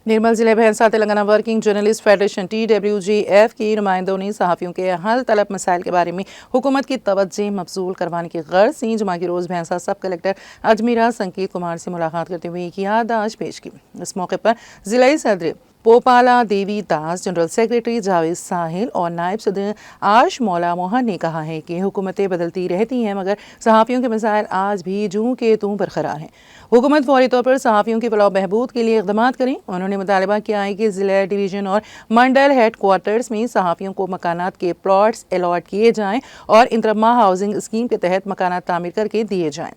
निर्मल जिले भैंसा Telangana working journalist federation TWJF की नुमाइंदों ने सहाफ़ियों के हल तलब मसाइल के बारे में हुकूमत की तवज्जो मबसूल करवाने की गर्ज से जुमा की रोज़ भैंसा सब कलेक्टर अजमीरा संकेत कुमार से मुलाकात करते हुए एक याददाश्त पेश की। इस मौके पर ज़िला सदर पोपाला देवी दास, जनरल सेक्रेटरी जावेद साहिल और नायब सदर आश मौला मोहन ने कहा है कि हुकूमतें बदलती रहती हैं मगर सहाफ़ियों के मसाइल आज भी जूं के तूं बरकरार हैं। हुकूमत फौरी तौर पर सहाफ़ियों की फलाह बहबूद के लिए इक़दाम करें। उन्होंने मुतालबा किया है कि ज़िला, डिवीज़न और मंडल हेड क्वार्टर्स में सहाफ़ियों को मकानात के प्लॉट्स अलॉट किए जाएँ और इंतरमा हाउसिंग स्कीम के तहत मकानात तामीर करके दिए जाएँ।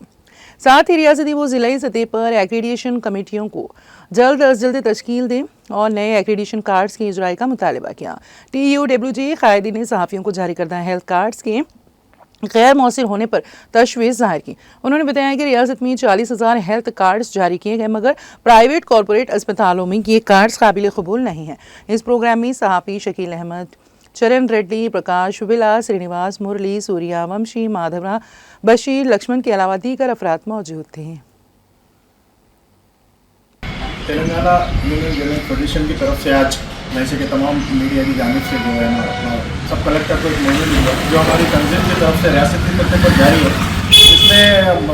साथ ही रियासती व ज़िलाई सतह पर एक्रीडिएशन कमेटियों को जल्द अज जल्द तश्कील दें और नए एक्रीडिएशन कार्ड्स की इजराई का मुतालबा किया। TUWJ कायदी ने सहाफ़ियों को जारी करदा हेल्थ कार्ड्स के गैर मौसर होने पर तशवीश जाहिर की। उन्होंने बताया कि रियासत में 40,000 हेल्थ कार्ड्स जारी किए गए मगर प्राइवेट कॉरपोरेट अस्पतालों में ये कार्ड्स काबिल कबूल नहीं हैं। इस प्रोग्राम में सहाफ़ी शकील अहमद, चरण रेड्डी, प्रकाश विलास, श्रीनिवास, मुरली, सूर्या वंशी, माधवरा, बशीर, लक्ष्मण के अलावा दीगर अफराद मौजूद थे। तेलंगाना यूनियन जर्नलिस्ट फेडरेशन की तरफ से आज वैसे के तमाम मीडिया की जानिब से जो है ना सब कलेक्टर को एक मेमो मिला जो हमारी तंजीम की तरफ से रियासती सतह पर जारी है। इसमें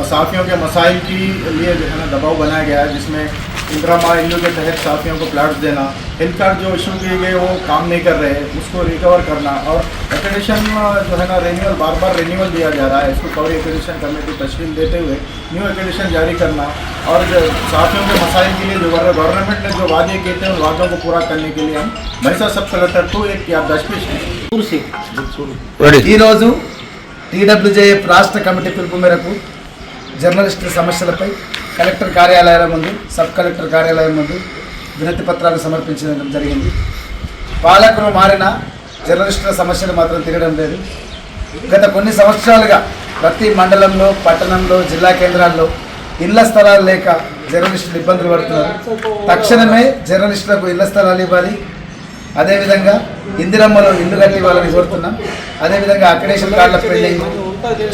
सहाफ़ियों के मसाइल के लिए जो है ना दबाव बनाया गया है, जिसमें इंदिरा इल्लू के तहत सहाफ़ियों को प्लाट्स देना, हेल्थ कार्ड जो इशू किए गए वो काम नहीं कर रहे, उसको रिकवर करना और एक्रेडिशन जो है ना रिन्यूअल बार बार रिन्यूअल दिया जा रहा है, इसको फौरी एक्रेडिशन करने की तशकील देते हुए न्यू एक्रेडिशन जारी करना और सहाफ़ियों के मसाइल के लिए जो गवर्नमेंट ने जो वादे किए थे उन वादों को पूरा करने के लिए हम भैंसा सब कलेक्टर को एक याददाश्त पेश की। TWJF రాష్ట్ర కమిటీ పిలుపు మేరకు జర్నలిస్టుల సమస్యలపై కలెక్టర్ కార్యాలయాల ముందు, సబ్ కలెక్టర్ కార్యాలయం ముందు వినతి పత్రాలు సమర్పించడం జరిగింది. పాలకులు మారిన జర్నలిస్టుల సమస్యలు మాత్రం తీరడం లేదు. గత కొన్ని సంవత్సరాలుగా ప్రతి మండలంలో, పట్టణంలో, జిల్లా కేంద్రాల్లో ఇళ్ల స్థలాలు లేక జర్నలిస్టులు ఇబ్బందులు పడుతున్నారు. తక్షణమే జర్నలిస్టులకు ఇళ్ల స్థలాలు ఇవ్వాలి. అదేవిధంగా ఇందిరమ్మలో ఇల్లు కట్టి వాళ్ళని కోరుతున్నాం. అదేవిధంగా అక్రిడేషన్ కార్డుల పెండింగ్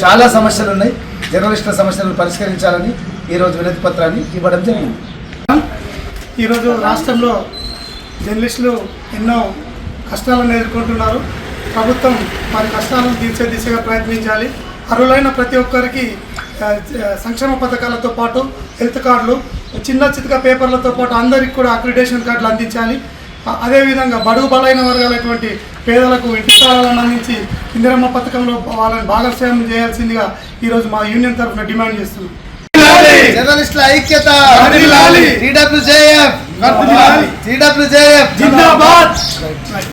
చాలా సమస్యలు ఉన్నాయి. జర్నలిస్టుల సమస్యలను పరిష్కరించాలని ఈరోజు వినతి పత్రాన్ని ఇవ్వడం జరిగింది. ఈరోజు రాష్ట్రంలో జర్నలిస్టులు ఎన్నో కష్టాలను ఎదుర్కొంటున్నారు. ప్రభుత్వం వారి కష్టాలను తీర్చే దిశగా ప్రయత్నించాలి. అర్హులైన ప్రతి ఒక్కరికి సంక్షేమ పథకాలతో పాటు హెల్త్ కార్డులు, చిన్న చితక పేపర్లతో పాటు అందరికి కూడా అక్రిడేషన్ కార్డులు అందించాలి. అదేవిధంగా బడుగు బలైన వర్గాలైనటువంటి పేదలకు ఇంటి స్థలాలను అందించి ఇందిరమ్మ పథకంలో వాళ్ళని భాగస్వామ్యం చేయాల్సిందిగా ఈరోజు మా యూనియన్ తరఫున డిమాండ్ చేస్తున్నాం. జర్నలిస్టుల ఐక్యత, TWJF జిందాబాద్.